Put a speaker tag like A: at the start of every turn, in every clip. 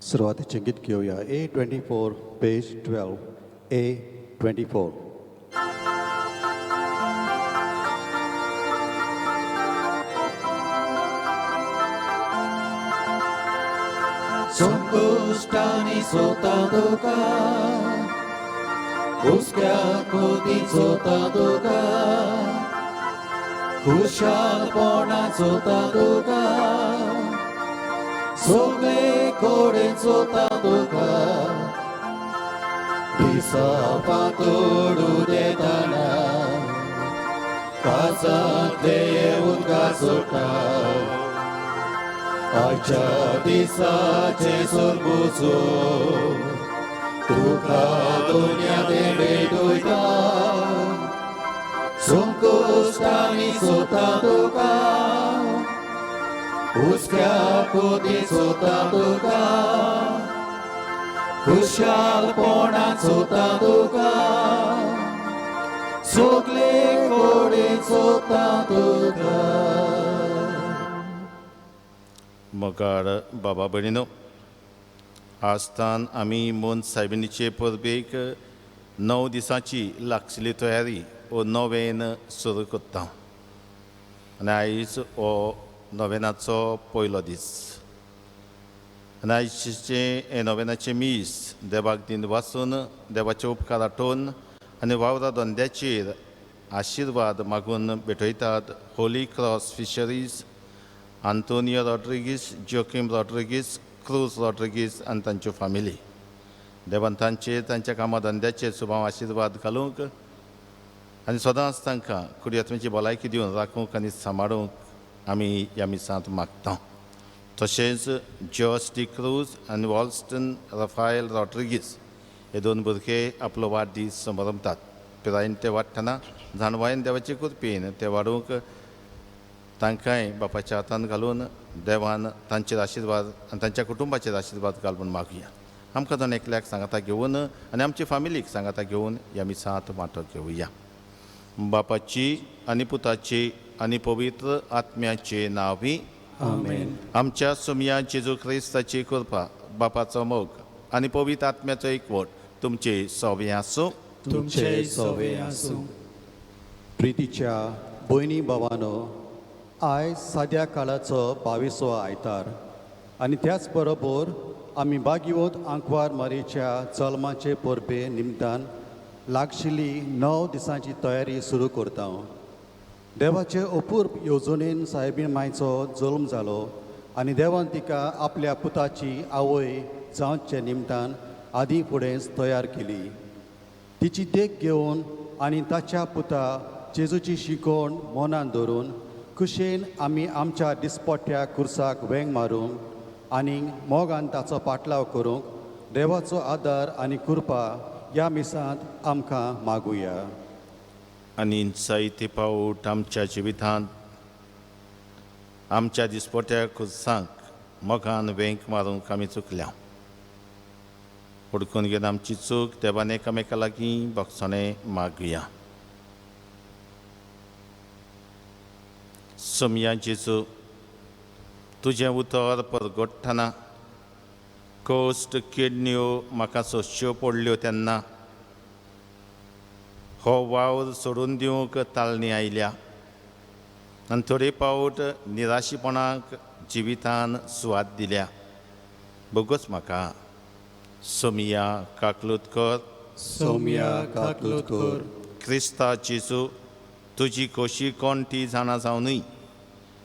A: सुरुवातीचे गीत घेऊया. A24 page 12 A24.
B: संकष्टांनी स्वता तुका हुस्क्या खोतीचो तुका खुशालपणाचो तुका सगळे कोडेचो तुका दिसा पातोडू देताना काचांतले उदका सोडटा आजच्या दिसाचे सोरबुचो तुका दुनिया भेटोयता संकश्टांनी सोता तुका हुस्क्या कोती सोता तुका खुशालपणां सोता तुका सगळे कोडे सोता तुका.
C: मोगाळ बाबा भयणीनो, आजतान आमी मोन सायबिणीचे परबेक 9 दिसांची लागशिल्ली तयारी हो नोवेन सुरू करता. आनी आयज हो नोवेनाचो पयलो दीस. आनी आयचे हे नोवेनाचे मीस देवाक दिन वाचून देवाचे उपकार आठोवन आनी वावरा धंद्याचेर आशिर्वाद मागून भेटयतात Holy Cross Fisheries, Antonio Rodrigues, Joaquim Rodrigues, Cruz Rodrigues आनी तांच्यो फामिली. देवान तांच्या कामा धंद्याचेर सुभाव आशिर्वाद घालूंक आनी सदांच तांकां कुडियात्मेची भलायकी दिवन राखूंक आनी सांबाळूंक आमी ह्या मिसांत मागता. तशेंच जॉर्ज डी क्रूज आनी वॉल्स्टन रफायल रॉड्रिगीस हे 2 भुरगे आपलो वाडदीस संभरमतात. पिरायेन ते वाडटना जाणवायेन देवाचे कृपेन ते वाडूंक तांकांय बापाच्या हातांत घालून देवान तांचेर आशिर्वाद आनी तांच्या कुटुंबाचेर आशिर्वाद घाल म्हूण मागुया. आमकां दोन एकल्याक सांगाता घेवन आनी आमचे फामिलीक सांगाता घेवन ह्या मिसांत वांटो घेवया. बापाची आनी पुताची आनी पवित्र आत्म्याचे नांवी
A: आमेन.
C: आमच्या सुमया जेजू क्रिस्ताची कृपा, बापाचो मोग आनी पवित्र आत्म्याचो एकवट तुमचे सवे आसूं.
A: तुमचे सवे आसूं. प्रितीच्या भयणी भावांनो, आयज साद्या काळाचो 22वो आयतार आनी त्याच बरोबर आमी बागीवोत आंकवार मारीच्या जल्माचे परबे निमतान लागशिल्ली 9 दिसांची तयारी सुरू करता. देवाचे अपूर्व येवजणेन साहेबीण मांयचो जल्म जालो आनी देवान तिका आपल्या पुताची आवय जावचे निमतान आदी फुडेंच तयार केली. तिची देख घेवन आनी ताच्या पुता जेजूची शिकवण मनान धरून कुशेन आमी आमच्या दिसपट्ट्या कुर्साक वेंग मारूंक आनी मोगान ताचो पाटलाव करूंक देवाचो आदार आनी कृपा ह्या मिसांत आमकां मागुया.
C: आनी जायते पावट आमच्या जिवितांत आमच्या दिसपट्ट्या खुर्सांक मोगान वेंक मारूंक आमी चुकल्या. उडकून घेवन आमची चूक देवान एकामेका लागीं बक्षणे मागुया. सुमया जेजू, तुजें उतर परगट्टना कोस्ट किडण्यो म्हाका सोंसच्यो पडल्यो तेन्ना हो वावर सोडून दिवंक ताळणी आयल्या आनी थोडे पावट निराशीपणाक जिवितान सुवात दिल्या. बोगूच म्हाका सोमिया काकलूतकर,
B: सौम्या काकलूतकर,
C: क्रिस्ता जेजू, तुजी खोशी कोण ती जाणा जावनूय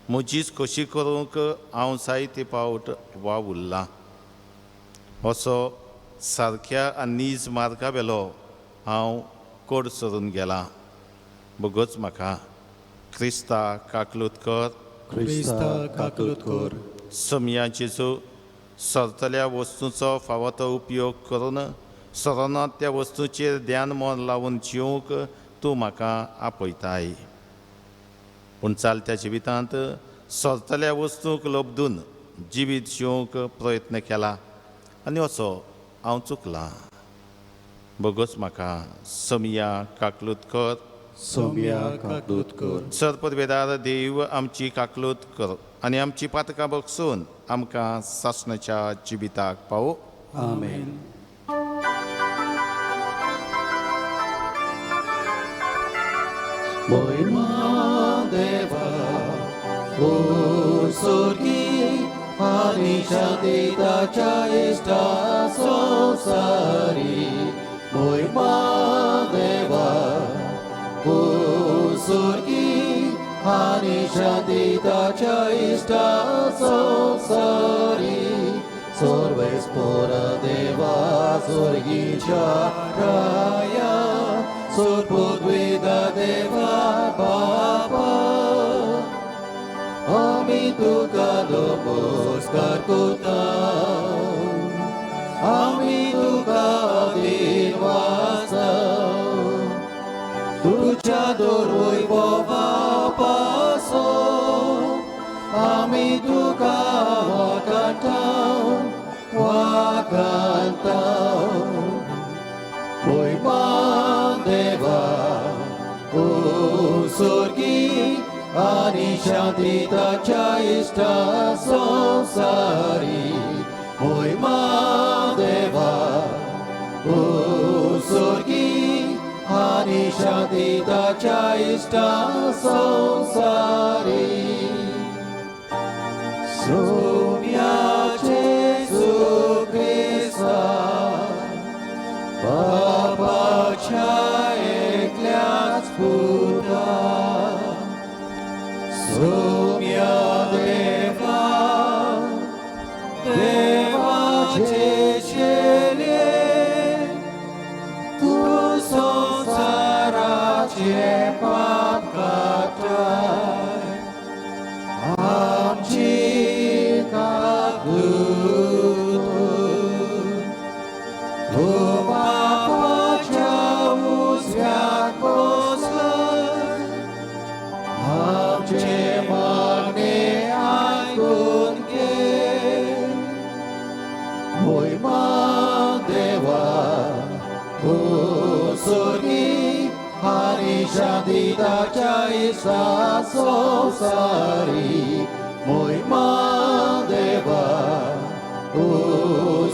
C: म्हजीच खोशी करूंक हांव जायते पावट वाव उरलां. असो सारक्या आनी नीज मार्गा वेलो हांव कोड सरून गेलां. बोगूच म्हाका क्रिस्ता काकलूतकर,
A: क्रिस्ता काकलूतकर,
C: सोमिया जेजू, सरतल्या वस्तूंचो फावो तो उपयोग करून सरोनात त्या वस्तूंचेर ध्यान मोन लावून जिवंक तूं म्हाका आपयताय. पूण चालत्या जिवितांत सरतल्या वस्तूंक लोबदून जिवीत जिवंक प्रयत्न केला आनी असो हांव चुकलां. बोगूच म्हाका सोमिया काकलूतकर,
A: सौम्या काकलूतकर,
C: सरपदवेदार देव आमची काकलूत कर. आनी आमची पातकां बगसून आमकां सासणाच्या जिविताक पावो.
A: आमेन.
B: Moima Deva, O Sorgi, Anishadita Chaista Sosari. Moima Deva, O Sorgi, Anishadita Chaista Sosari. Sorvespora Deva, Sorgi Charaya. Sorpodvida Deva Papa Ami Tuka Lomos Karkuta Ami Tuka Dilvasa Tucha Dorvoi Bova Paso Ami Tuka Wakantau Moima Deva, O Sorgi, Anishadita Chaista Sosari. Moima Deva, O Sorgi, Anishadita Chaista Sosari. Somia Jesu Christa. Papa Eklias Buddha Somya Deva Deva Chechele Tu Sonsara Chepat Katai Amchi Kaklutu Tu Papa Chaus Yakoslan Amche Magne Aikunke Moima Deva O Sorgi Anishadita Chaisa Sosari Moima Deva O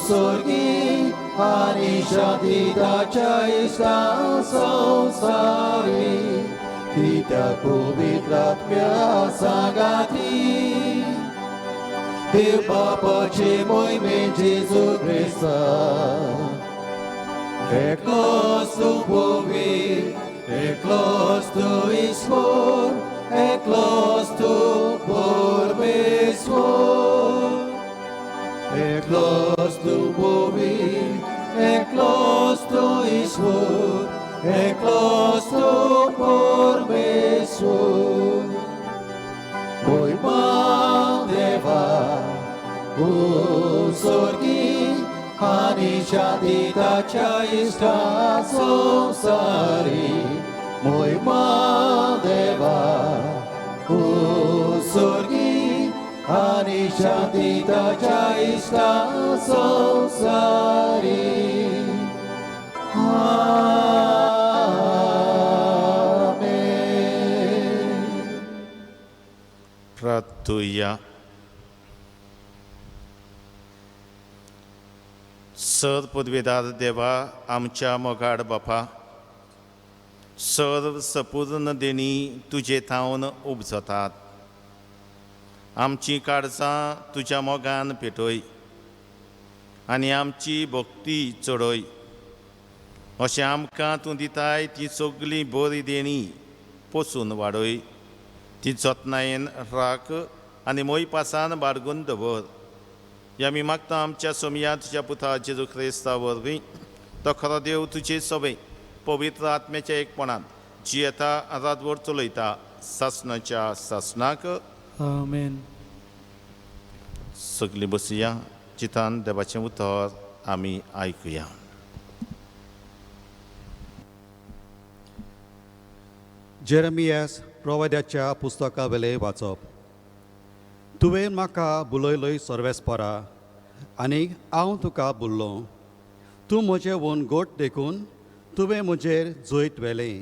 B: Sorgi Anishadita Chaista Sosari Kita Puvitratmya Sagati Dev Papa Ce Moime Jesu Christa Eklos tu Puvi Eklos tu Ismor Eklos tu Porbesmor Eklos tu Puvi Eklos tu Ismor Eklos tu Porbesmor Moima Deva O Sorgi Anishadita Chaista Sosari Moima Deva O Sorgi Anishadita Chaista Sosari Amen.
C: प्रार्थूया. सद पदवेदार देवा आमच्या मोगाड बापा सर्व सपूर्ण देणी तुजे थावन उपजतात. आमची काळजां तुज्या मोगान पेटय आनी आमची भक्ती चडय. अशें आमकां तूं दिताय ती सगळी बरी देणी पोसून वाडय. ती जतनायेन राख आनी मोयपासान बाळगून दवर. या मी मागता आमच्या सोमया तुज्या पुता जेजू ख्रिस्ता वरवीं तो खरो देव तुजे सभे पवित्र आत्म्याच्या एकपणान जी येता रातभर चलयता सासणाच्या सासणाक.
B: Amen.
C: सगळीं बसुया. चितान देवाचें उतर आमी आयकुया.
A: जेरमियास प्रवाद्याच्या पुस्तका वेले वाचप. तुवें म्हाका बुलयलय सर्वेस्परा आनी हांव तुका बुल्लो. तूं म्हजें वन गोठ देखून तुवें म्हजेर जैत वेलें.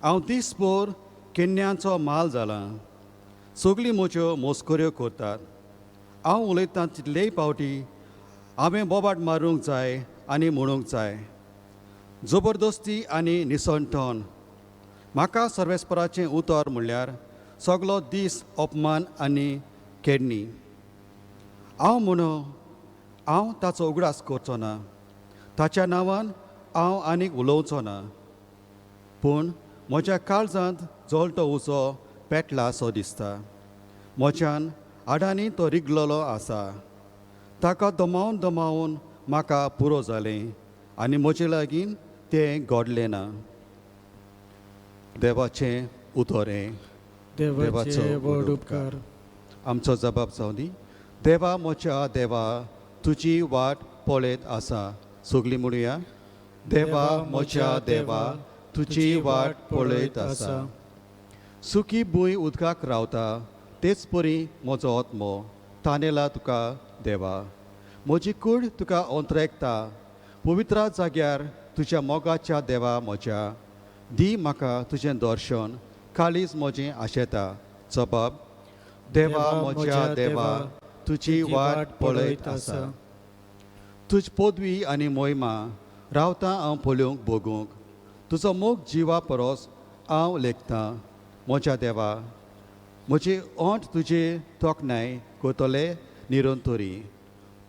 A: हांव दिसभर केन्यांचो माल जालां. सगळीं म्हज्यो मोस्कऱ्यो करतात. हांव उलयतां तितलेय पावटी हांवें बोबाट मारूंक जाय आनी म्हणूंक जाय. जबरदस्ती आनी निसणटोन. म्हाका सर्वेस्पराचें उतर म्हणल्यार सगलो दीस अपमान आनी केडणी. हांव ताचो उगडास करचो ना. ताच्या नांवान हांव आनीक उलोवचो ना. पूण म्हज्या काळजांत जळटो उजो पेटला सो दिसता. म्हज्यान आडांनी तो रिगलोलो आसा. ताका दमावन म्हाका पुरो जालें आनी म्हजे लागीं तें घडलें ना. देवाचें उतर हें.
B: देवाचे व्हड उपकार.
A: आमचो जबाब जावं दी. देवा म्हज्या देवा तुजी वाट पळयत आसा. सगळीं म्हणुया. देवा म्हज्या देवा तुजी वाट पळयत आसा. सुखी भूंय उदकाक रावता तेच परी म्हजो आत्मो तानेला तुका देवा. म्हजी कूड तुका अंतरेकता. पवित्र जाग्यार तुज्या मोगाच्या देवा म्हज्या. दी म्हाका तुजें दर्शन काळीज म्हजें आशेता. जबाब. देवा म्हज्या देवा तुजी वाट पळयत आसा. तुज पदवी आनी मोहिमा रावता हांव पळोवंक बगूंक. तुजो मोग जिवा परोस हांव लेखतां. म्हज्या देवा म्हजी ओंठ तुजे तोखणाय करतले निरंतरी.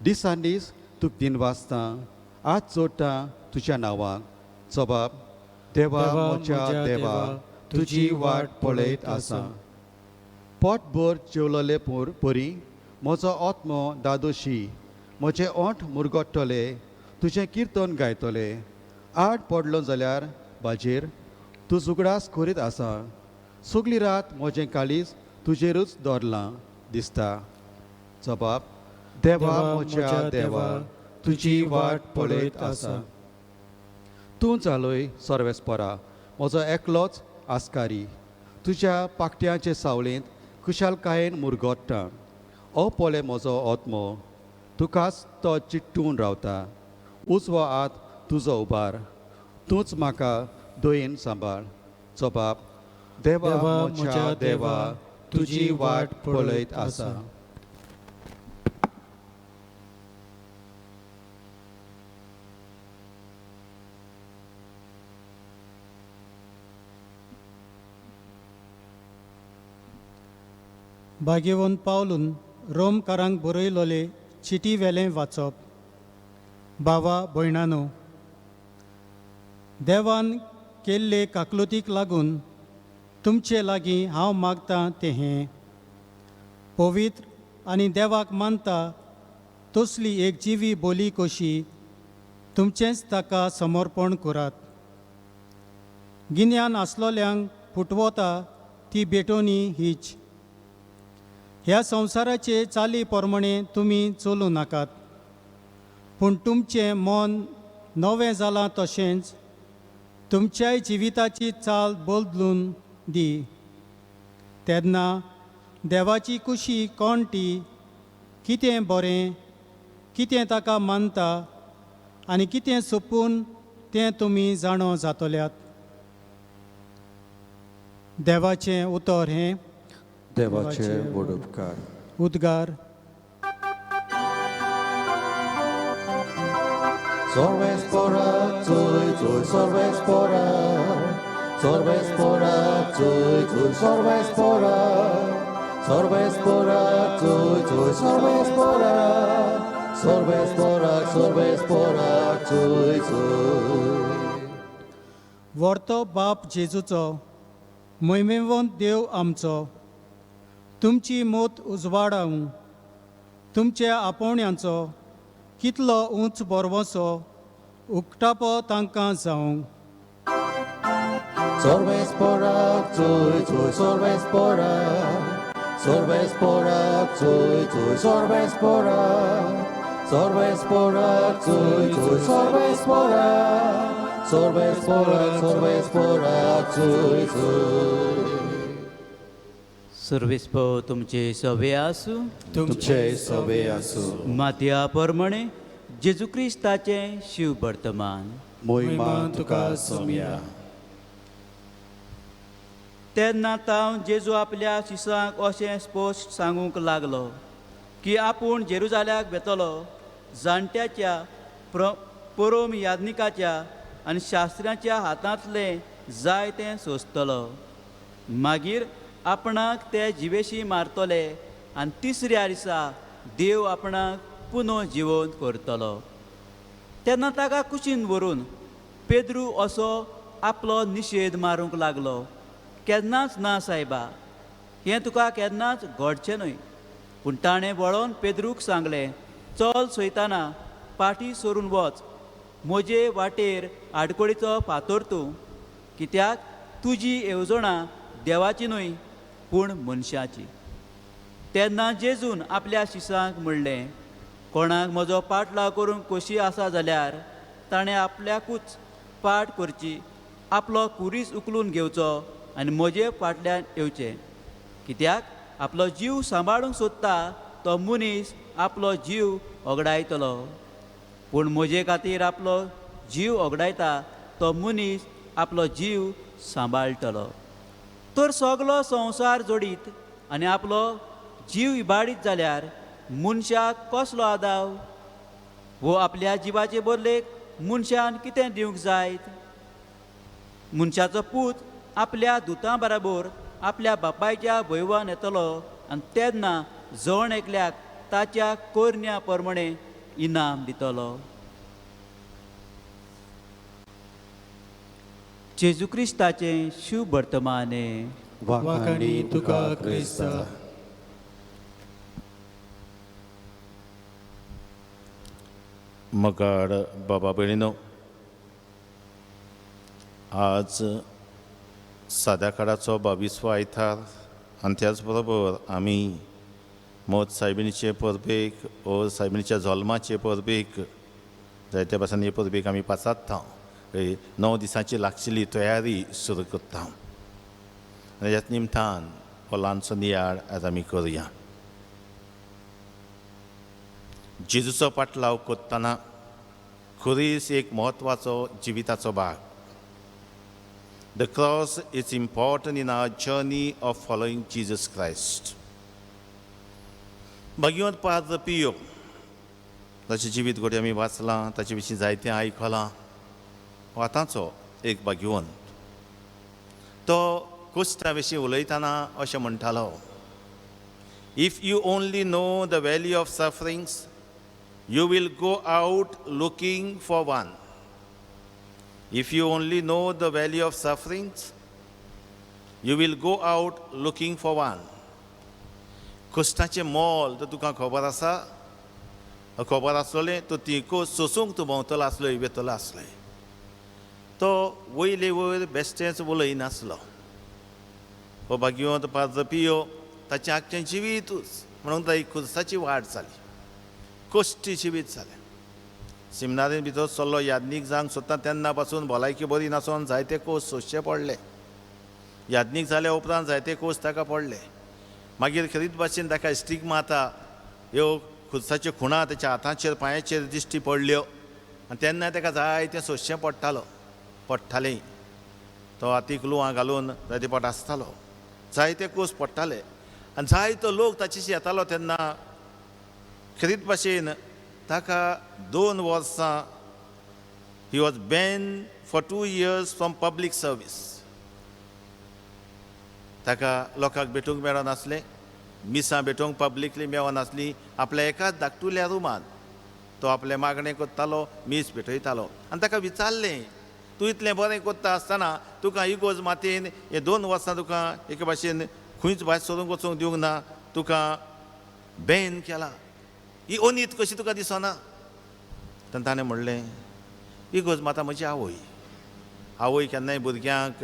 A: दिसान दीस तुका दिनवासतां. आज जोडटां तुज्या नांवाक. जबाब. देवा म्हज्या देवा तुजी वाट पळयत आसा. पोटभर जेवलोले परी म्हजो आत्मो दादोशी. म्हजे ओंठ मुरगोडटले तुजें किर्तन गायतले. आड पडलो जाल्यार बाजेर तूं उगडास करीत आसा. सगळी रात म्हजें काळीज तुजेरूच दवरलां दिसता. जबाब. देवा म्हज्या देवा तुजी वाट पळयत आसा. तूं जालोय सर्वेस्परा म्हजो एकलोच आस्कारी. तुज्या पाकट्याचे सावळेंत कुशालकायेन मुरगोडटा. हो पळय म्हजो आत्मो तुकाच तो चिट्टून रावता. उजवो हात तुजो उबार. तूंच म्हाका दोयेन सांबाळ. जबाब. देवा म्हज्या देवा तुजी वाट पळयत आसा.
D: भाग्यवंत पावलून रोमकारांक बरयलोले चिटी वेलें वाचप. भावा भयणानो, देवान केल्ले काकलुतीक लागून तुमचे लागीं हांव मागतां तें हें. पवित्र आनी देवाक मानता तसली एक जिवी बोली कशी तुमचेंच ताका समर्पण करात. गिन्यान आसलोल्यांक फुटवता ती बेटोनी हीच. ह्या संवसाराचे चाली प्रमाणे तुमी चलूं नाकात. पूण तुमचें मन नवें जालां तशेंच तुमच्याय जिविताची चाल बदलून दी. तेन्ना देवाची कुशी कोण ती, कितें बरें, कितें ताका मानता आनी कितें सोपून तें तुमी जाणो जातल्यात. देवाचें उतर हें.
A: देवाचे व्हड उपकार.
D: उद्गार.
B: Sorvespora, zui, zui, sorvespora. Sorvespora, zui, zui, sorvespora. Sorvespora, zui, zui, sorvespora. Sorvespora, sorvespora, zui, zui.
D: वर्तो बाप जेजूचो, मोहिमेवंत देव आमचो, तुमची मोत उजवाडावं. तुमच्या आपोवण्यांचो कितलो उंच बरवसो उक्तापो तांकां जावं.
B: Sorvespora, zui, zui, sorvespora. Sorvespora, zui, zui, sorvespora. Sorvespora, zui, zui, sorvespora. Sorvespora, sorvespora, zui, zui.
E: सर्वेस्प तुमचे सवे आसूं.
A: तुमचे सवे आसूं.
E: मातया प्रमाणे जेजू क्रिस्ताचे शिव वर्तमान.
A: मोहिमा तुका सोम्या.
E: तेन्ना ताव जेजू आपल्या शिसांक अशें स्पश्ट सांगूंक लागलो की आपूण जेरुजाल्याक वेतलो, जाणट्याच्या पुरोम याज्ञिकाच्या आनी शास्त्र्याच्या हातांतले जाय तें सोंसतलो. मागीर आपणाक ते जिवेशी मारतले आनी तिसऱ्या दिसा देव आपणाक पुनो जिवंत करतलो. तेन्ना ताका कुशीन व्हरून पेद्रू असो आपलो निशेध मारूंक लागलो, केन्नाच ना सायबा, हें तुका केन्नाच घडचें न्हय. पूण ताणें वळोन पेद्रूक सांगलें, चल सैताना, फाटीं सरून वच, म्हजे वाटेर आडकोळीचो फातर तूं, कित्याक तुजी येवजणां देवाची न्हय पूण मनशाची. तेन्ना जेजून आपल्या शिसांक म्हणलें, कोणाक म्हजो पाटलाव करूंक खोशी आसा जाल्यार ताणें आपल्याकूच पाट करची, आपलो कुरीस उखलून घेवचो आनी म्हजे फाटल्यान येवचें. कित्याक आपलो जीव सांबाळूंक सोदता तो मनीस आपलो जीव ओगडायतलो, पूण म्हजे खातीर आपलो जीव ओगडायता तो मनीस आपलो जीव सांबाळटलो. तर सगलो संवसार जोडीत आनी आपलो जीव इबाडीत जाल्यार मनशाक कसलो आदाव? वो आपल्या जिवाचे बदलेक मनशान कितें दिवंक जायत? मनशाचो पूत आपल्या दुतां बराबर आपल्या बापायच्या वैवान येतलो आनी तेन्ना जण एकल्याक ताच्या कोरन्या प्रमाणे इनाम दितलो. जेजू क्रिस्ताचें शुभ वर्तमाने.
B: वाखाणी तुका क्रिस्ता.
C: मगाड बाबा भयणीनो, आज साद्या काळाचो 22वो आयतार आनी त्याच बरोबर आमी मोत सायबिणीचे परबेक ओ सायबिणीच्या जल्माचे परबेक जायत्या भाशेन हे परबेक आमी पासारता. 9 दिसांची लागशिल्ली तयारी सुरू करता. आनी ह्याच निमतान हो ल्हानसो नियाळ आज आमी करुया. जेजूचो पाटलाव करतना खरीच एक म्हत्वाचो जिविताचो भाग. The cross is important in our journey of following Jesus Christ. भगवंत पाद्र पियो ताचें जिवीत घडये आमी वाचलां, ताचे विशीं जायतें आयकलां. आतांचो एक भाग्यवंत तो कुस्ता विशीं उलयतना अशें म्हणटालो, if you only know the value of sufferings you will go out looking for one. If you only know the value of sufferings, you will go out looking for one. कुस्ताचें मोल तर तुका खबर आसा? खबर आसलोलें तो तिको सोसूंक तूं भोंवतलो आसलो, वेतलो आसलें. तो वयले वयर बेश्टेंच उलयनासलो. हो भाग्यवंत पाद्र पियो ताचें आख्खें जिवीतूच म्हणून ताची खुर्साची वाट जाली, कश्टी जिवीत जालें. सिमनारीन भितर चल्लो याज्ञीक जावंक सोदता तेन्ना पासून भलायकी बरी नासोन जायते कोस सोंसचे पडले. याज्ञीक जाल्या उपरांत जायते कोस ताका पडले. मागीर खरीत भाशेन ताका स्टिग्मा आता ह्यो खुर्साच्यो खुणा ताच्या हातांचेर पांयाचेर दिश्टी पडल्यो आनी तेन्ना ताका जायतें सोंसचें पडटालें. तो हातीक लुवां घालून जायते पोट आसतालो, जायते कोस पडटाले आनी जायतो लोक ताचेशी येतालो. तेन्ना खरीत भाशेन ताका 2 वर्सां he was ban for 2 years from public service. ताका लोकांक भेटूंक मेळनासलें, मिसां भेटूंक पब्लिकली मेळनासलीं. आपल्या एकाच धाकटुल्या रुमान तो आपलें मागणें करतालो, मीस भेटयतालो. आनी ताका विचारलें, तूं इतलें बरें करता आसतना तुका इगोज मातयेन हे 2 वर्सां तुका एके भाशेन खंयच भायर सोदूंक वचूंक दिवंक ना, तुका बॅन केला, ही ओनीत कशी तुका दिसना? तेन्ना ताणें म्हणलें, इगोज माता म्हजी आवय केन्नाय भुरग्यांक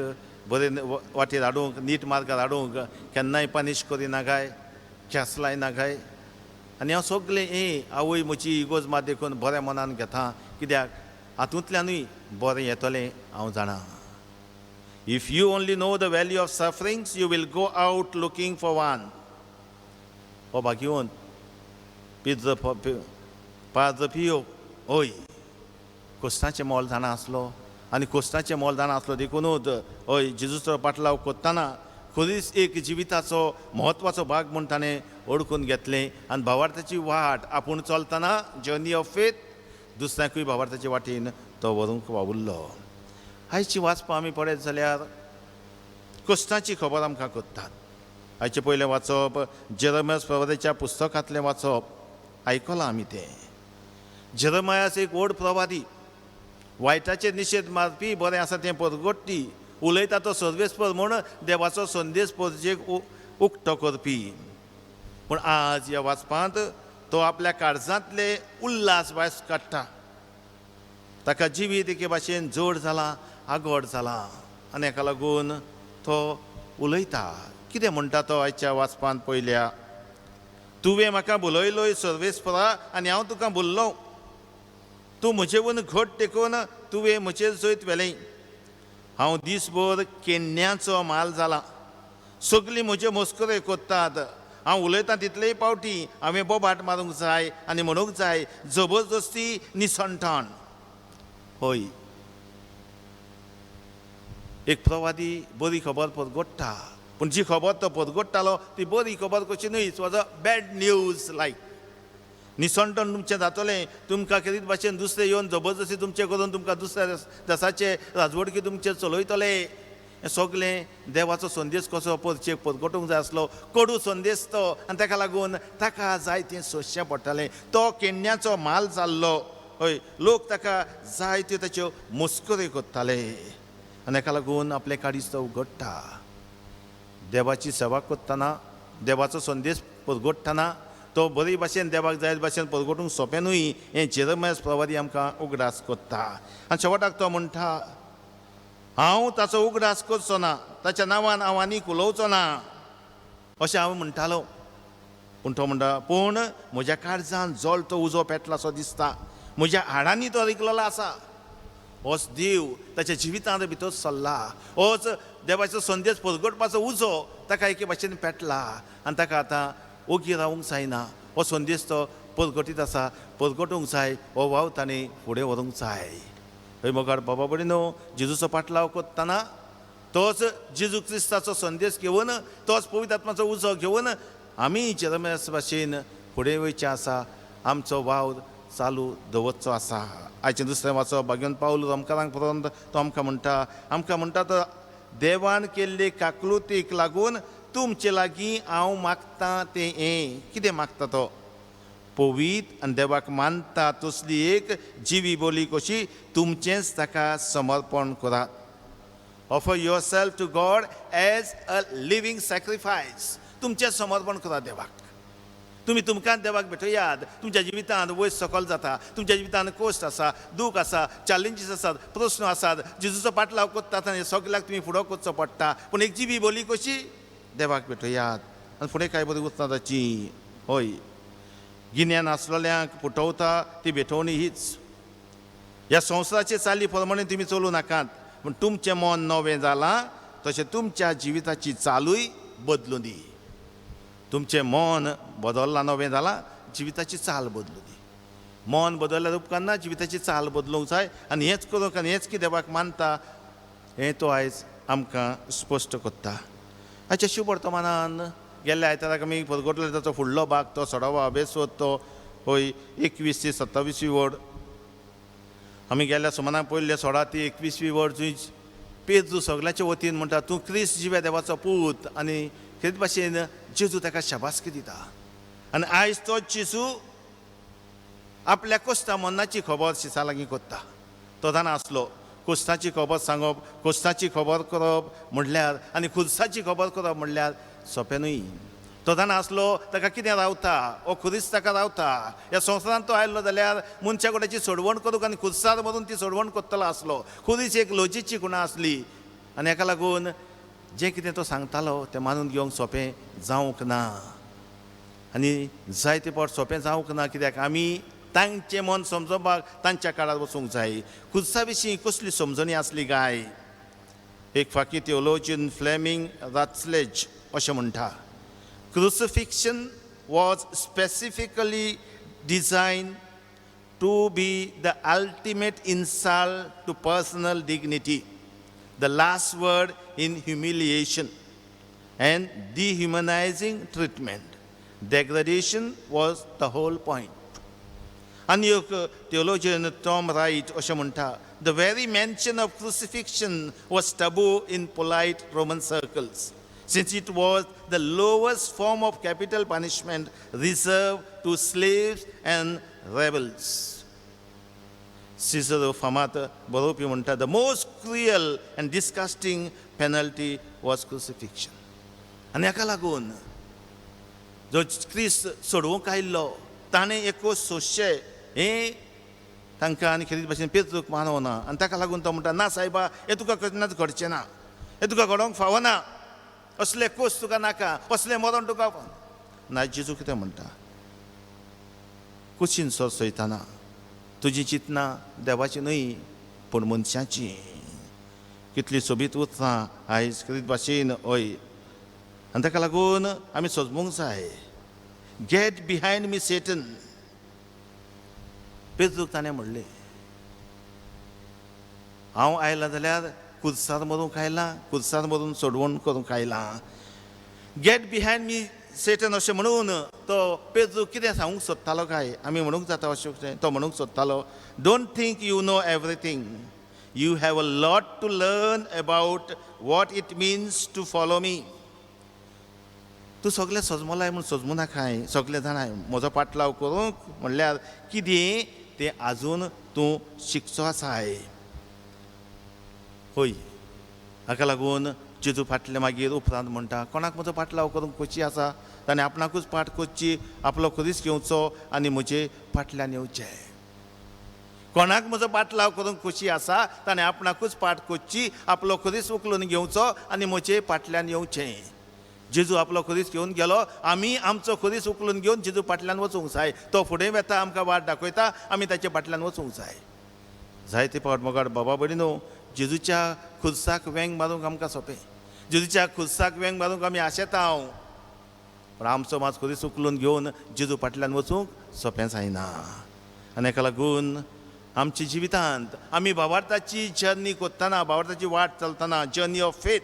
C: बरे वाटेर हाडूंक, नीट मार्गार हाडूंक केन्नाय पनीश करिना काय, खेस लायना काय. आनी हांव सगळें आवय म्हजी इगोज मात देखून बऱ्या मनान घेता, कित्याक हातूंतल्यानूय बरें येतलें हांव जाणा. If you only know the value of sufferings you will go out looking for one. हो भाग्यवंत पाद्र पियो हय कोस्ताचें मोल जाणा आसलो. आनी कोस्ताचें मोल जाणा आसलो देखूनच हय जेजूचो पाटलाव करतना खरीच एक जिविताचो म्हत्वाचो भाग म्हूण ताणें ओळखून घेतलें आनी भावार्थाची वाट आपूण चलतना जर्नी ऑफ फेथ दुसऱ्यांकूय भावार्थाचे वाटेन तो व्हरूंक वावुरलो. आयची वाचपां आमी पळयत जाल्यार कश्टाची खबर आमकां कोत्तात. आयचे पयलें वाचप जेरमायास प्रवादीच्या पुस्तकांतलें वाचप आयकलां आमी तें. जेरमायास एक व्हड प्रवादी, वायटाचे निशेध मारपी, बरें आसा तें परगट्टी, उलयता तो सर्वेस्पर म्हूण देवाचो संदेश परजेक उक्तो करपी. पूण आज ह्या वाचपांत तो आपल्या काळजांतले उल्हास भायर काडटा. ताका जिवीत एके भाशेन जोड जाला, आगोड जाला आनी हाका लागून तो उलयता. कितें म्हणटा तो आयच्या वाचपांत पळयल्या. तुवें म्हाका भुलयलोय सर्वेस्परा आनी हांव तुका भुल्लो. तूं म्हजेवन घट टेकोवन तुवें म्हजेर जैत व्हेलें. हांव दिसभर केन्न्याचो माल जाला. सगळीं म्हजे मस्करे कोत्तात. हांव उलयतां तितलेय पावटी हांवें बोबाट मारूंक जाय आनी म्हणूंक जाय जबरदस्ती निसंठाण. हय, एक प्रवादी बरी खबर परगट्टा, पूण जी खबर तो परगट्टालो ती बरी खबर कशी न्हय. It was a bad news. लायक निसंठण तुमचें जातलें. तुमकां कितें भाशेन दुसरे येवन जबरदस्ती तुमचें करून तुमकां दुसऱ्या देशाचे राजवडकी तुमचेर चलयतले. हें सगळें देवाचो संदेश कसो परचेक परगटूंक जाय आसलो. कडू संदेश तो आनी ताका लागून ताका जाय तें सोंसचें पडटालें. तो केन्न्याचो माल जाल्लो. हय, लोक ताका जाय त्यो ताच्यो मस्करी कोत्ताले आनी हाका लागून आपलें काळीज तो उगडटा. देवाची सेवा करतना, देवाचो संदेश परगटतना तो बरे भाशेन देवाक जाय भाशेन परगटूंक सोंपें न्हय. हें जेरमायास प्रवादी आमकां उगडास कोत्ता. आनी शेवटाक तो म्हणटा, हांव ताचो उगडास करचो ना, ताच्या नांवान हांव आनीक उलोवचो ना अशें हांव म्हणटालो. पूण तो म्हणटा, पूण म्हज्या काळजांत जळटो उजो पेटलासो दिसता. म्हज्या हाडांनी तो रिकलेलो आसा. होच देव ताच्या जिवितांत भितर सरला. होच देवाचो संदेश परगटपाचो उजो ताका एके भाशेन पेटला आनी ताका आतां ओगी रावूंक जायना. हो संदेश तो परगटीत आसा, परगटूंक जाय. हो वाव ताणें फुडें व्हरूंक जाय. हय मोगाड बाबा भयणीनो, जेजूचो पाटलाव करतना तोच जेजू क्रिस्ताचो संदेश घेवन, तोच पवित्र आत्माचो उजो घेवन आमी जेरमायास भाशेन फुडें वयचें आसा. आमचो वाव चालू दवरचो आसा. आयचें दुसरें वाचप भाग्यवन पावल रोमकारांक पर्यंत तो आमकां म्हणटा तो देवान केल्ले काकलुतीक लागून तुमचे लागीं हांव मागतां तें हें. कितें मागता तो? पवित्र आनी देवाक मानता तसली एक जिवी बोली कशी तुमचेंच ताका समर्पण करात. Offer yourself to God as a living sacrifice. तुमचें समर्पण करात देवाक. तुमी तुमकांच देवाक भेटयात. तुमच्या जिवितांत वयर सकल जाता, तुमच्या जिवितांत कश्ट आसा, दूख आसा, चॅलेंजीस आसात, प्रस्न आसात. जेजूचो पाटलाव करतात आनी सगळ्याक तुमी फुडो करचो पडटा. पूण एक जिवी बोली कशी देवाक भेटयात आनी फुडें कांय बरी उरता ताची. हय, गिन्यान आसलेल्यांक फुटवता ती भेटवणी हीच. ह्या संवसाराचे चाली प्रमाणे तुमी चलूं नाकात. पूण तुमचें मन नवें जालां तशें तुमच्या जिविताची चालूय बदलूं दी. तुमचें मन बदल्लां, नवें जालां, जिविताची चाल बदलूं दी. मन बदल्ल्यार उपकारना, जिविताची चाल बदलूंक जाय. आनी हेंच करूंक आनी हेंच की देवाक मानता हें तो आयज आमकां स्पश्ट करता. आयच्या शुभ वर्तमानान गेल्ल्या आयताराक आमी परगटले ताचो फुडलो भाग, तो 16वा अभेसोद, तो हय 21 ते 27वी वड. आमी गेल्ल्या सुमाराक पयले 16 ते 21वी वड, जंय पेद्रू सगल्याच्या वतीन म्हणटा, तूं क्रिस्त जिव्या देवाचो पूत. आनी तेच भाशेन जेजू ताका शाबासकी दिता. आनी आयज तो जेजू आपल्या कश्टा मन्नाची खबर शिसा लागीं कोत्ता. तो जाणा आसलो कश्टाची खबर सांगप, कश्टाची खबर करप म्हणल्यार आनी खुर्साची खबर करप म्हणल्यार सोंपें न्हय. तो जाणा आसलो ताका कितें रावता, हो खुरीस ताका रावता. ह्या संवसारांत तो आयल्लो जाल्यार मनशा कोणाची सोडवण करूंक आनी खुर्सार व्हरून ती सोडवण करतलो आसलो. खुरीस एक लजेची गुणां आसली आनी हाका लागून जें कितें तो सांगतालो तें मानून घेवंक सोंपें जावंक ना. आनी जायते फावट सोंपें जावंक ना. कित्याक आमी तांचें मन समजोवपाक तांच्या काळार वचूंक जाय. खुर्सा विशीं कसली समजणी आसली काय? एक फाकी थियोलॉजियन फ्लेमिंग रात्सलेज अशें म्हणटा, crucifixion was specifically design to be the ultimate insult to personal dignity, the last word in humiliation. and dehumanizing treatment. Degradation was the whole point. आनी एक theologian Tom Wright अशें म्हणटा, the very mention of crucifixion was taboo in polite Roman circles, since it was the lowest form of capital punishment reserved to slaves and rebels. Cicero फामात बरोवपी म्हणटा, the most cruel and disgusting penalty was crucifixion. आनी हाका लागून जो क्रिस्त सोडवूंक आयिल्लो ताणें एकूच सोंसचें हें तांकां आनी खेरीत भाशेन पेत्रूक मानवना. आनी ताका लागून तो म्हणटा, ना सायबा, हें तुका केन्नाच घडचें ना, हें तुका घडोवंक फावना, असलें कोस तुका नाका, असलें मरण तुका ना. जेजू कितें म्हणटा, कुशीन सोंसयतना तुजी चिंतना देवाची न्हय पूण मनशाची. कितली सोबीत उरतां आयज खेरीत भाशेन हय. आनी ताका लागून आमी सोजमूंक जाय. गेट बिहायंड मी सेटन. पेद्रूक ताणें म्हणलें, हांव आयलां जाल्यार कुर्सार मरूंक आयलां, कुर्सार मरून सोडवण करूंक आयलां. गेट बिहायंड मी सेटन अशें म्हणून तो पेद्रूक कितें सांगूंक सोदतालो काय आमी म्हणूंक जाता अशें तो म्हणूंक सोदतालो, don't think you know everything. You have a lot to learn about what it means to follow me. तूं सगळें सजमलाय म्हूण सजमू नाकाय, सगळें जाणाय. म्हजो पाटलाव करूंक म्हणल्यार कितें तें आजून तूं शिकचो आसाय. होय, हाका लागून जेजू फाटले मागीर उपरांत म्हणटा, कोणाक म्हजो पाटलाव करूंक खोशी आसा ताणें आपणाकूच पाट करची, आपलो खुरीस घेवचो आनी म्हजे फाटल्यान येवचें. कोणाक म्हजो पाटलाव करूंक खोशी आसा ताणें आपणाकूच पाट करची, आपलो खुरीस उखलून घेवचो आनी म्हजे फाटल्यान येवचें. जेजू आपलो खुरीस घेवन गेलो, आमी आमचो खुरीस उखलून घेवन जेजू फाटल्यान वचूंक जाय. तो फुडें वेता, आमकां वाट दाखयता, आमी ताचे फाटल्यान वचूंक जाय. जायते फावट मोगाड बाबा भयणीनो, जेजूच्या खुर्साक वेंग मारूंक आमकां सोंपें. जेजूच्या खुर्साक वेंग मारूंक आमी आशेताव, पूण आमचो मात खुरीस उखलून घेवन जेजू फाटल्यान वचूंक सोंपें जायना. आनी हाका लागून आमच्या जिवितांत आमी भावार्थाची जर्नी करतना, भावार्थाची वाट चलतना, जर्नी ऑफ फेथ,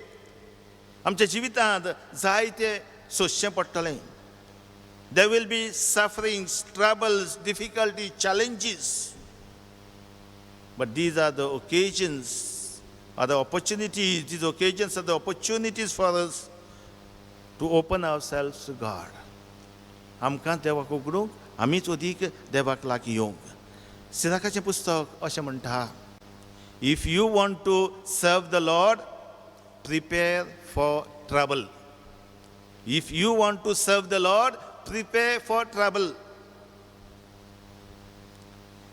C: आमच्या जिवितांत जायते सोंसचें पडटलें. There will be sufferings, troubles, difficulty, challenges. But these are the occasions, are the opportunities, these occasions are the opportunities for us to open ourselves to God. आमकां देवाक उगडूंक, आमीच अदीक देवाक लागीं येवंक. सिराकाचें पुस्तक अशें म्हणटा, if you want to serve the Lord, prepare for trouble. If you want to serve the Lord, prepare for trouble.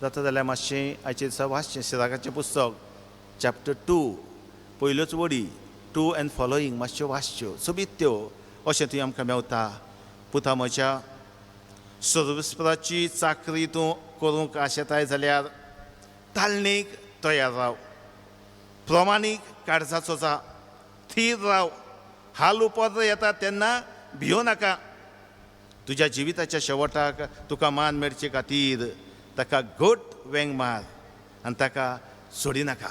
C: जाता जाल्यार मातशें आयचे दिसा वाचचें सिराकाचें पुस्तक चॅप्टर 2 पयल्योच वडी 2 and following मातश्यो वाचच्यो सोबीत त्यो अशें थंय आमकां मेवता. पुता म्हज्या, सर्विस्पराची चाकरी तूं करूंक आशेताय जाल्यार ताळणेक तयार राव. प्रमाणीक काळजाचो जा, थीर राव. हाल उपद्र येता तेन्ना भियो नाका. तुज्या जिविताच्या शेवटाक तुका मान मेळचे खातीर ताका घट वेंग मार आनी ताका सोडी नाका.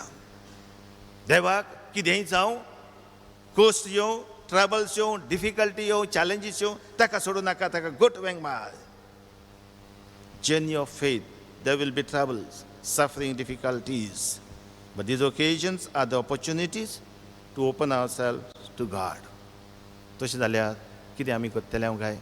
C: देवाक कितेंय जावं, कोस्ट येवं, ट्रबल्स येवं, डिफिकल्टी येवं, चॅलेंजीस येवं, ताका सोडूं नाका, ताका घट वेंग मार. Journey of faith, there will be troubles, suffering, difficulties. But these occasions are the opportunities to open ourselves to God. तशें जाल्यार कितें आमी करतले काय?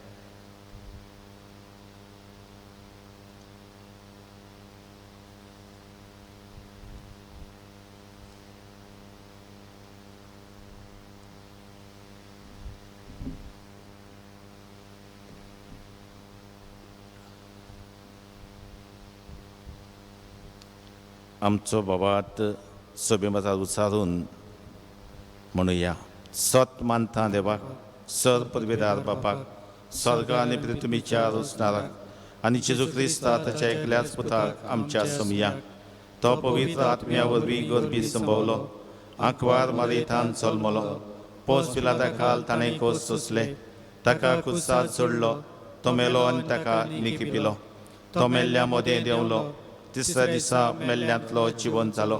C: आमचो बाबात सभे मजार उचारून म्हणुया. सत मानता देवाक, सर परवेदार बापाक, स्वर्ग आनी पृथ्वीच्या रुसणाराक आनी जेजू क्रिस्ता ताच्या एकल्याच पुताक आमच्या समयाक, तो पवित्र आत्म्या वरवीं गरबी संभवलो, आंकवार मारयेंतान जल्मलो, पोस पिलाता खाल ताणें कोस सोंसले, ताका कुर्सार चडलो, तो मेलो आनी ताका निखिपिलो, तो मेल्ल्या मोदें देंवलो, तिसऱ्या दिसा मेल्ल्यांतलो जिवन जालो,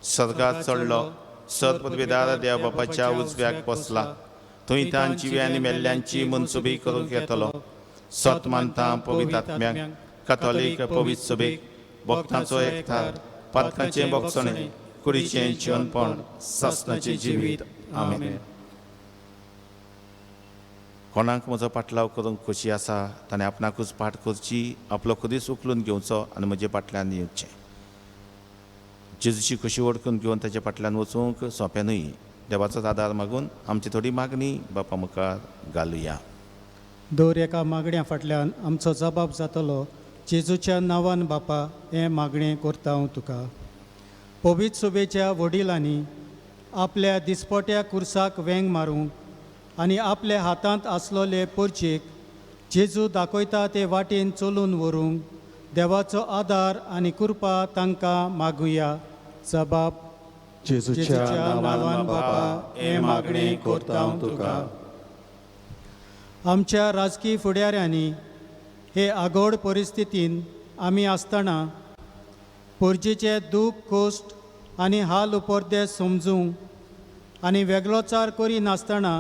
C: स्वर्गांत चडलो, सर पदवीदार देव बापाच्या उजव्याक बसला, थंय तांची जिव्यांनी मेल्ल्यांची मनसुबी करूंक येतलो. सत मानता पवित्र आत्म्याक, कातोलीक पवित्र सभेक, भक्तांचो एकठार, पातकांचे भोगसणे, कुडीचें जीवनपण, सासणाचें जिवीत. आमेन. कोणाक म्हजो पाटलाव करूंक खोशी आसा ताणें आपणाकूच पाट करची, आपलो खुदीच उखलून घेवचो आनी म्हजे फाटल्यान येवचें. जेजूची खोशी ओळखून घेवन ताच्या फाटल्यान वचूंक सोंपें न्हय. देवाचो आदार मागून आमची थोडी मागणी बापा मुखार घालुया.
D: दर एका मागण्या फाटल्यान आमचो जबाब जातलो. जेजूच्या नांवान बापा हें मागणें करता हांव तुका. पवित्र सभेच्या वडिलांनी आपल्या दिसपट्या कुर्साक वेंग मारूंक आनी आपल्या हातांत आसलोले पर्चेक जेजू दाखयता ते वाटेन चलून व्हरूंक देवाचो आदार आनी कृपा तांकां मागुया. जबाब
A: जेजूच्या नांवान बापा हें मागणें करता हांव तुका.
D: आमच्या राजकीय फुडाऱ्यांनी हे आगोड परिस्थितीन आमी आसतना पोरजेचे दूख कोश्ट आनी हाल उपर्दे समजूंक आनी वेगळोचार करी नासतना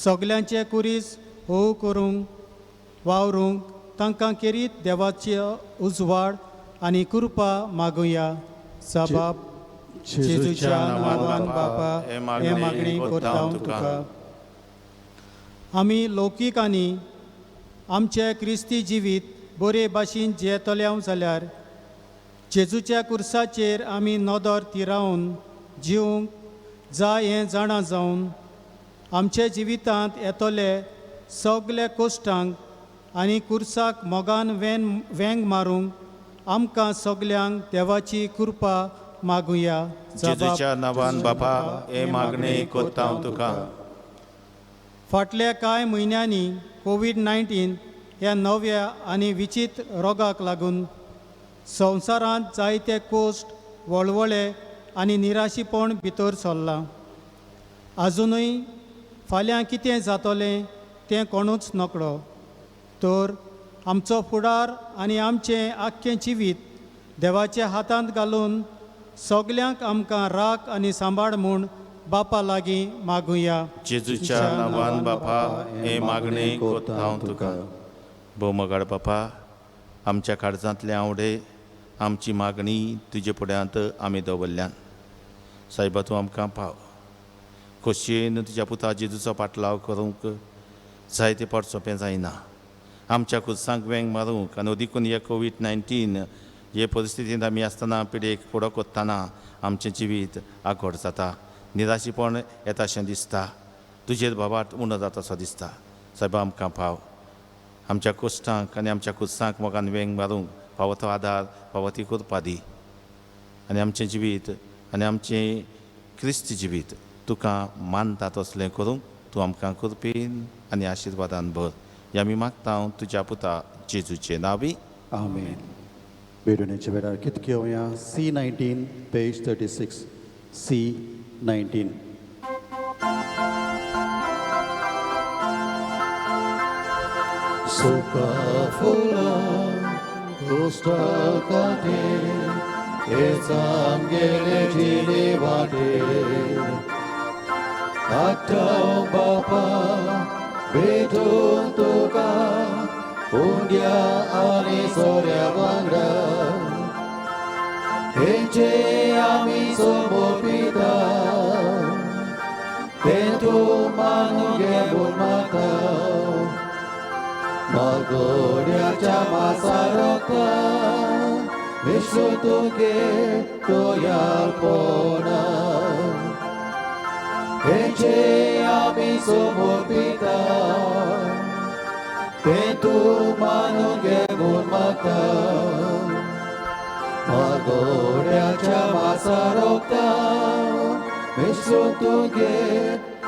D: सगल्यांचे कुरीस होऊ करूंक वावरूंक तांकां केरीत देवाचो उजवाड आनी कृपा मागुया. जबाब जेजूच्या नांवान बापा हें मागणी करता हांव तुका. आमी लौकीक आनी आमचे क्रिस्ती जिवीत बरे भाशेन जियेतले जाल्यार जेजूच्या कुर्साचेर आमी नदर तिरावन जिवंक जाय हें जाणा जावन आमच्या जिवितांत येतले सगले कोश्टांक आनी कुर्साक मोगान वेंग मारूंक आमकां सगल्यांक देवाची कृपा मागुया.
C: जेजूच्या नांवान बापा हें मागणें करता हांव तुका.
D: फाटल्या कांय म्हयन्यांनी कोविड-19 ह्या नव्या आनी विचित्र रोगाक लागून संवसारांत जायते कोश्ट वळवळे आनी निराशीपण भितर सरलां. आजुनूय फाल्यां कितें जातलें तें कोणूच नकळो. तर आमचो फुडार आनी आमचें आख्खें जिवीत देवाच्या हातांत घालून सगल्यांक आमकां राख आनी सांबाळ म्हूण बापा लागीं मागुया.
C: जेजूच्या नांवान बापा हें मागणें करता हांव तुका. भोव मोगाळ बापा, आमच्या काळजांतले आवडे आमची मागणी तुजे फुड्यांत आमी दवरल्यान. सायबा तूं आमकां पाव. खोशयेन तुज्या पुता जेजूचो पाटलाव करूंक जायते पड सोंपें जायना. आमच्या कुर्सांक वेंग मारूंक आनी देखून हे कोविड-19 हे परिस्थितींत आमी आसतना पिडेक फुडो कोत्ताना आमचें जिवीत आगोड जाता. निराशीपण येताशें दिसता. तुजेर बाबाट उणो जाता असो दिसता. सायबा आमकां पाव. आमच्या कोश्टांक आनी आमच्या कुर्सांक मोगान वेंग मारूंक फावो तो आदार फावो ती कृपा दी. आनी आमचें जिवीत आनी आमचें क्रिस्त जिवीत तुका मानता तसलें करूंक तूं आमकां कृपेन आनी आशिर्वादान भर. हें आमी मागता तुज्या पुता जेजूचे नांवी.
A: आमेन. बेडूनेच्या वेळार कितें घेवया. C19 page 36. C19.
B: Suka fula, kusta kate, ezam gele jile vate. Atau bapa, betun tuka, undia ani sorya bangga. Ece ami somo pita, tentu manu gebun mata. Magoriaच्या मासारोका विश्व तुगे तोयारपणा हेचे आमी समर्पिता ते तूं मानून घेवून म्हाका मागोड्याच्या मासारोका विश्व तुगे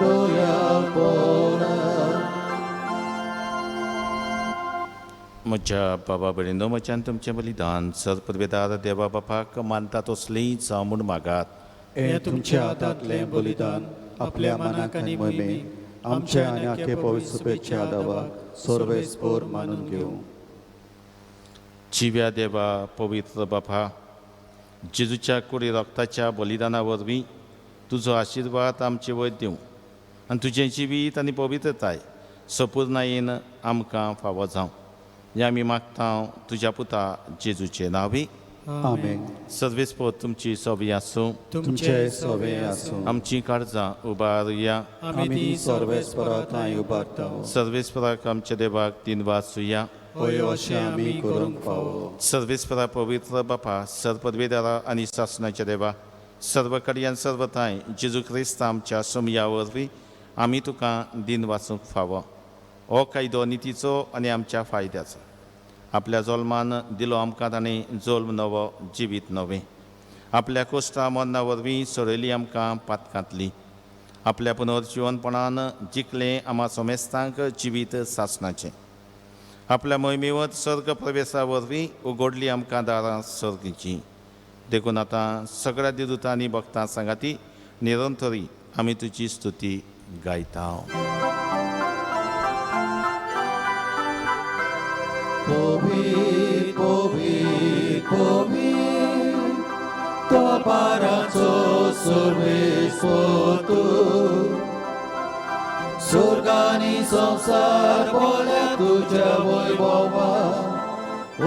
B: तोयारपणा.
C: म्हज्या बाबा भयणीनो, म्हज्यान तुमचें बलिदान सर्पवेदार देवा बापाक मानता तसलीं जावं म्हूण मागात.
A: हें तुमच्या हातांतलें बलिदान आपल्या मनाक आनी मोहिमे आमचे आनी आख्खे पवित्र सभेच्या आदाराक सर्वेस्पोर मानून घेवं.
C: जिव्या देवा पवित्र बापा, जेजूच्या कुडी रक्ताच्या बलिदाना वरवीं तुजो आशिर्वाद आमचे वयर दिवं आनी तुजें जिवीत आनी पवित्रताय संपूर्णयेन आमकां फावो जावं हें आमी मागता तुज्या पुता जेजूचे नांवी.
A: आमेन.
C: सर्वेस्पर तुमची सोबी आसूं.
A: तुमचे सोवे आसूं.
C: आमची काळजां उबारुया.
A: आमी ती सर्वेस्परा थंय उबारता.
C: सर्वेस्पराक आमच्या देवाक दिनवासुया.
A: होय अशें आमी करूंक फावो.
C: सर्वेस्परा पवित्र बापा सर्पदवेदारा आनी शासनाच्या देवा सर्व कडयान सर्व थंय जेजू क्रिस्त आमच्या सोमया वरवीं आमी तुका दिन वाचूंक फावो. हो कायदो नितीचो आनी आमच्या फायद्याचो. आपल्या जल्मान दिलो आमकां ताणें जल्म नवो जिवीत नवें. आपल्या कोश्टा मरणा वरवीं सोडयली आमकां पातकांतली. आपल्या पुनर्जिवनपणान जिखलें आमा सोमेस्तांक जिवीत सासणाचें. आपल्या मोहिमेवत सर्ग प्रवेशा वरवीं उगडली आमकां दारां सर्गीची. देखून आतां सगळ्या दिदूतांनी भक्तां सांगाती निरंतरी आमी तुजी स्तुती गायता.
B: Povit, povit, povit, to paraco सर्वेस्पर तू. स्वर्गानी संसार बोल्या तुझ्या वैभवा,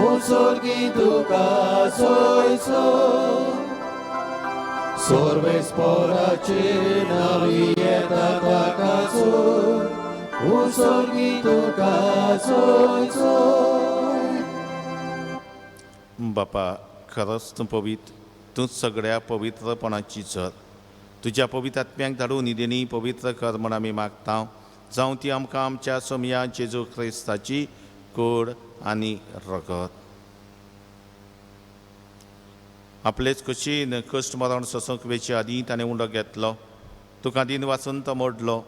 B: उत्सर्गी तुका सोय सोय. सर्वेस्पराचे नावी येता ताका सोय, उत्सर्गी तुका सोय सोय.
C: बापा खरोच तूं पवित्र. तूं सगळ्या पवित्रपणाची जर. तुज्या पवित्र आत्म्याक धाडून निदेनी पवित्र कर म्हण आमी मागता. जावं ती आमकां आमच्या सोमया जेजू क्रिस्ताची कूड आनी रगत. आपलेच कुशीन कश्ट मरण सोसूंक वेचे आदीं ताणें उंडो घेतलो. तुका दिन वाचून तो मोडलो.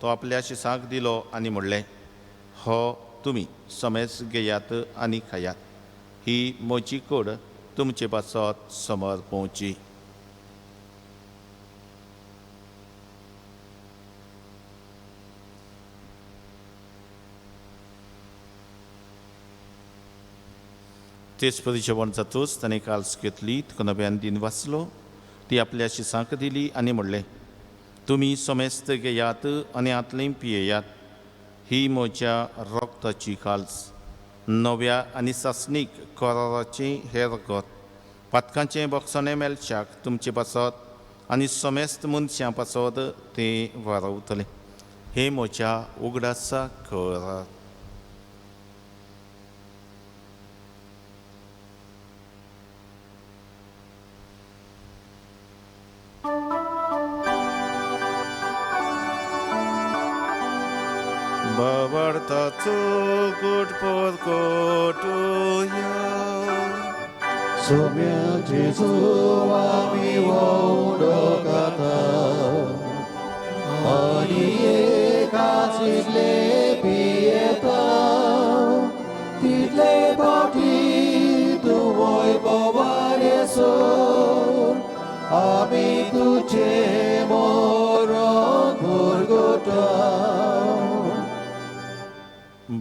C: तो आपल्या शिसाक दिलो आनी म्हणलें, हो तुमी समेस घेयात आनी खायात. ही म्हजी कूड तुमचे पासत समोर पोवची. तेच परी जेवण जातूच ताणें काल्स घेतली. तुका नव्यान दिन वाचलो. ती आपल्या शिसांक दिली आनी म्हणलें, तुमी समेस्त घेयात आनी आतलें पियेयात. ही म्हज्या रक्ताची काल्स, नव्या आनी सासणीक कराराचें हें रगत. पातकांचें बक्षणें मेलच्याक तुमचे पासत आनी समेस्त मनशां पासत तें वारवतलें. हें म्हज्या उगडासा करार. Bavartacu good porcotuya.
B: सोम्या जेजू आमी वोंडो खाता, आनी एकाच इतले पियेता. तितले फावटी तूं वैभवान येसोर आमी तुजे मरण घुरगुटा.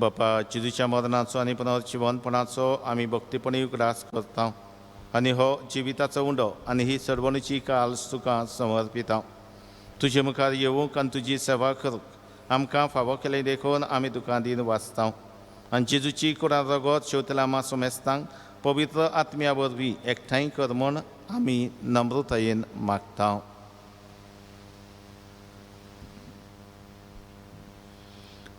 C: बापा जेजूच्या मरणाचो आनी पुनर्जिवनपणाचो आमी भक्तीपणी उगडास करता. आनी हो जिविताचो उंडो आनी ही सडवणीची काल्स तुका समर्पिता. तुजे मुखार येवूंक आनी तुजी सेवा करूंक आमकां फावो केलें देखून आमी तुका दिन वाचता. आनी जेजूची कुरान रगत शेवतल्या आमा सोमेस्तांक पवित्र आत्म्या वरवीं एकठांय कर म्हूण आमी नम्रतायेन मागता.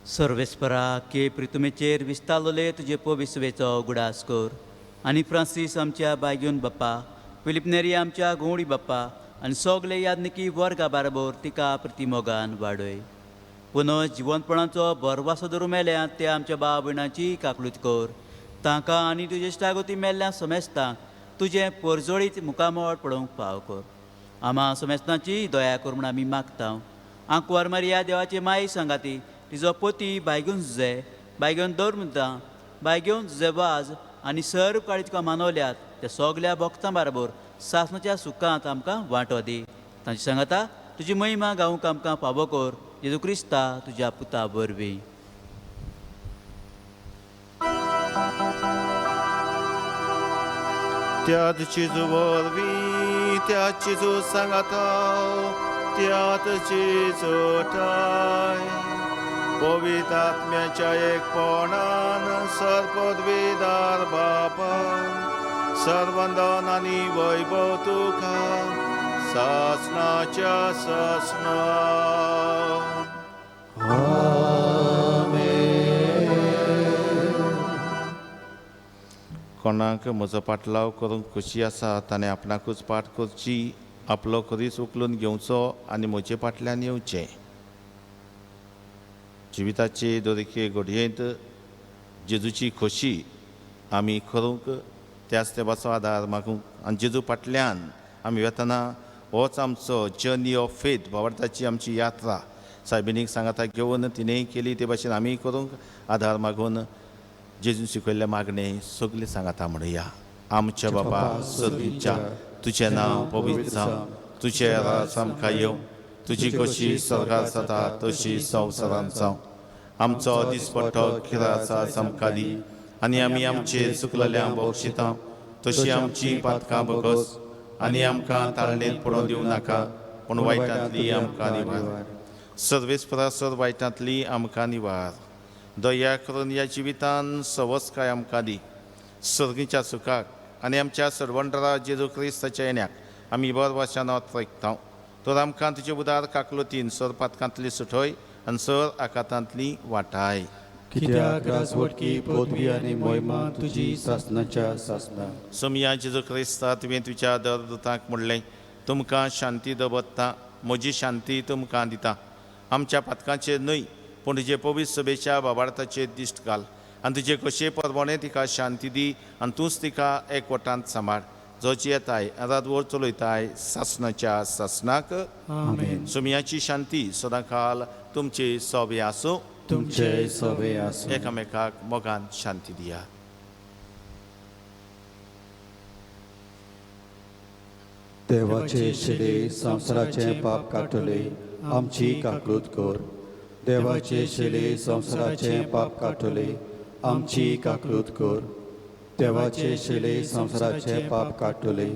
E: सर्वेस्परा के प्रितुमेचेर विस्तारलोले तुजे पविस्वेचो उगडास कर. आनी फ्रांसीस आमच्या बायगेवन बाप्पा, फिलिप नेरी आमच्या घोवडी बाप्पा आनी सगळे यादनिकी वर्गा बाराबर तिका प्रतिमोगान वाडय. पुनः जिवनपणाचो बरवासो धरून मेल्यात ते आमच्या भाव भयणांची काकलूत कर. तांकां आनी तुजे इश्टागोती मेल्ल्या समेस्तांक तुजें परजोळीत मुखामोळ पळोवंक फाव कर. आमा समेस्तांची दया कर म्हूण आमी मागता. आंकवार मारिया देवाचे माई सांगाती, तिजो पती बायगेवन जुजे, बायगेवन धर्मदां, बायगेवन जुजेबाज आनी सर्व काळी तुका मानवल्यात त्या सगल्या भक्तां बाराबर सासणाच्या सुखांत आमकां वांटो दी. तांची सांगाता तुजी महिमा गावूंक आमकां फावो कर. जेजू क्रिस्ता तुज्या पुता वरवीं.
C: त्या जेजू वरवीं त्या जेजू सांगाता त्यातची जोटाय पवित्र आत्म्याच्या एकपणान सर्पद्वेदार बापा सर्वंदन आनी वैभव तुका सासनाच्या सासना कोणाक म्हजो पाटलाव करूंक खोशी आसा ताणें आपणाकूच पाट करची आपलो खरीच उखलून घेवचो आनी म्हजे फाटल्यान येवचें जिविताचे दरेके घडयेंत जेजूची खोशी आमी करूंक त्याच देवाचो आदार मागूंक आनी जेजू फाटल्यान आमी वेतना होच आमचो जर्नी ऑफ फेथ भावार्थाची आमची यात्रा सायबिणीक सांगाता घेवन तिणेंय केली ते भाशेन आमी करूंक आदार मागून जेजून शिकयल्ले मागणे सगळे सांगाता म्हणया आमच्या बाबा सदीच्या तुजें नांव पवित्र जावं तुजें राज आमकां येवं तुजी कशी स्वर्गांत जाता तशी संवसारांत जावं आमचो दिसपट्टो किराचा आमकां दी आनी आमी आमचेर चुकलेल्यांक बक्षिता तशी आमची पातकां बगस आनी आमकां ताळणेंत पडोवन दिवं नाका पूण वायटांतली आमकां निवार सर्वेस्परासर वायटांतली आमकां निवार दया करून ह्या जिवितान सवस्काय आमकां दी सर्गीच्या सुखाक आनी आमच्या सर्वंटरा जेजू क्रिस्ताच्या येण्याक आमी बरवाशान वैखता तर आमकां तुजे उदार काकलुतीन सर पातकांतली सुटय आनी सर आकांतांतली वाटाय
A: कित्याक राजवटकी पदवी आनी मोहिमा तुजी सासनाच्या सासना
C: सोमया जेजू क्रिस्ता तुवें तुज्या दरदुतांक म्हणलें तुमकां शांती दवरता म्हजी शांती तुमकां दिता आमच्या पातकांचेर न्हय पूण तुजे पवित्र सभेच्या बाबार्थाचेर दिश्ट घाल आनी तुजे कशे परमणे तिका शांती दी आनी तूंच तिका एकवटांत सांबाळ जोची येताय रातभर चलयताय सासनाच्या सासनाक
D: आमेन.
C: सोमयाची शांती सदांकाल तुमचे सोबे आसूं
A: तुमचे सवे आसूं
C: एकामेकाक मोगान शांती दिया
A: देवाचे शिले संवसाराचे पाप काटले आमची काकूत कर देवाचे शिले संवसाराचे पाप काटले आमची काकूत कर देवाचे शिले संवसाराचे पाप काटले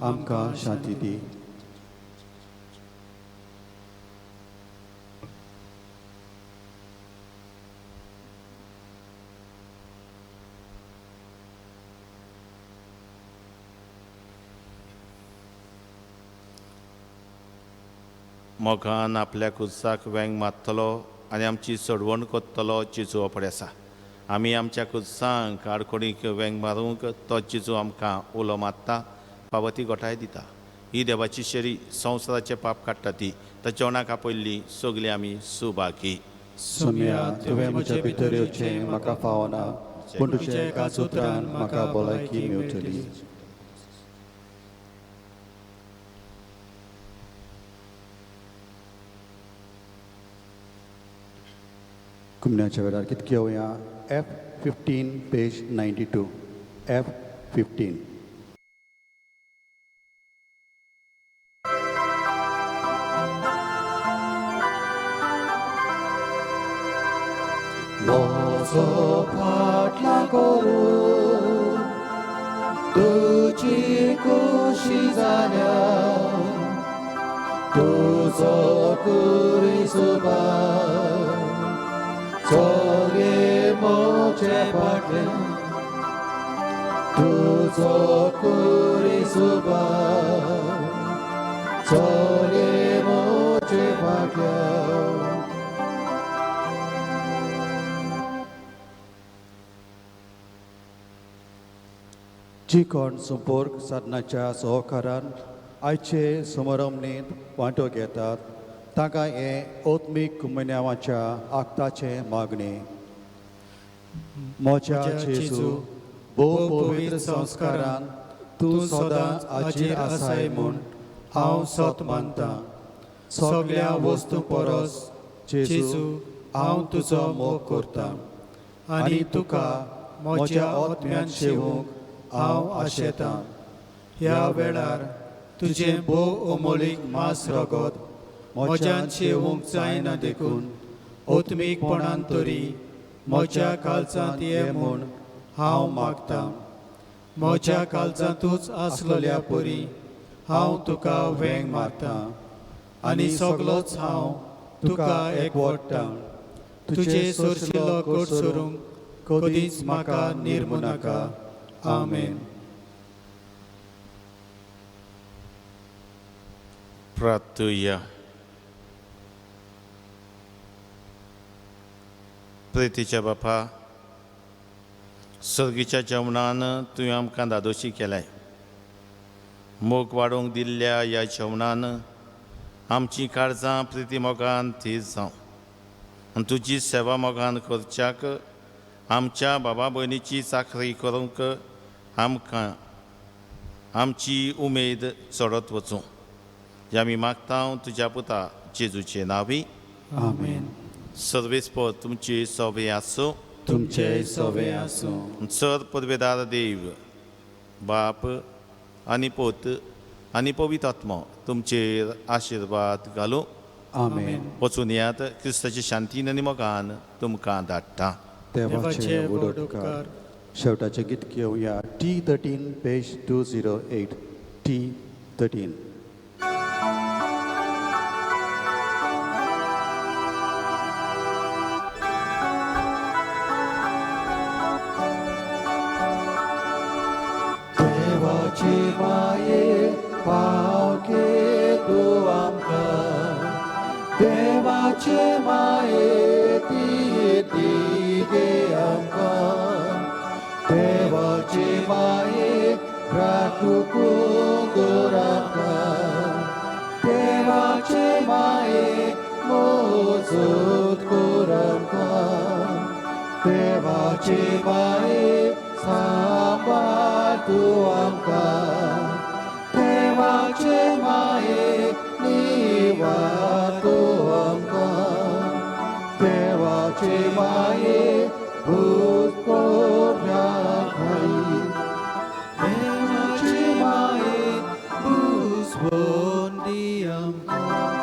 A: आमकां शांती दी
C: मोगान आपल्या कुर्साक वेंग मारतलो आनी आमची सोडवण कोत्तलो जेजू पडे आसा आमी आमच्या कुर्सांक आडकोडीक वेंग मारूंक तो जेजू आमकां उलो मारता पावती गोठाय दिता ही देवाची शेरी संवसाराचे पाप काडटा ती ताच्या जेवणाक आपयल्ली सगळीं आमी सुभागी
A: सोम्या तुवें म्हज्या भितर येवचें म्हाका फावना पूण तुजे एकाच उतरान म्हाका भलायकी मेवतली कुमण्याच्या वेळार कितके येवया F15 पेज 92 F15
B: Mozo फाटला करू तुझी खुशी जाल्या तुझो कुरी सुबा चोगे मोचे फाटले तुझो कुरी सुबा चोगे मोचे फाटल्या
A: जी कोण संपर्क साधनाच्या सहकारान आयचे समारंभणीत वांटो घेतात ताका हे ओत्मीक कुमन्यावाच्या आक्ताचे मागणे मोच्या जेजू भोव पवित्र संस्कारान तूं सदांच आजी आसाय म्हूण हांव सत मानतां सगळ्या वस्तू परस जेजू हांव तुजो मोग करतां आनी तुका म्हज्या आत्म्यान शेवूंक हांव आशेतां ह्या वेळार तुजें भोव अमोलीक मास रगत म्हज्यान शेवूंक जायना देखून ओत्मीकपणान तरी म्हज्या काळजांत ये म्हूण हांव मागतां म्हज्या काळजांतूच आसलेल्या परी हांव तुका वेंग मारतां
D: आनी सगलोच हांव तुका एकवट्टा तुजे सोरशिल्लो कोट सोरूंक कधीच म्हाका निर्मू नाका. आमेन.
C: प्रार्थुया. प्रितीच्या बापा, सर्गीच्या जेवणान तुवें आमकां दादोशी केलाय. मोग वाडोवंक दिल्ल्या ह्या जेवणान आमची काळजां प्रिती मोगान थीर जावं आनी तुजी सेवा मोगान करच्याक आमच्या बाबा भयणीची चाकरी करूंक आमकां आमची उमेद चडत वचूं. हें आमी मागता तुज्या पुता जेजूचे नांवी.
D: आमेन.
C: सर्वेस्पर तुमची सोबे आसूं.
B: तुमचे सोवे आसूं.
C: चड परवेदार देव बाप आनी पोत आनी पवित्र आत्मा तुमचेर आशिर्वाद घालूं.
B: आमेन.
C: वचून यात क्रिस्ताची शांतीन आनी मोगान तुमकां धाडटा.
A: देवाचे उपकार. शेवटाचे गीत घेवया. T13 page 208. T13.
B: देवाची माये पावके तू आमकां. देवाचे माये ती गे आमकां. देवाची माये राखूंक दवर आमकां. देवाचे माये मोजूत कर आमकां. देवाची माये सांबाळ तूं आमकां. देवाचे माये निवार तूं आमकां. देवाचे माये भूत कोऱ्याखाई. देवाचे माये भूस्वंदी आमकां.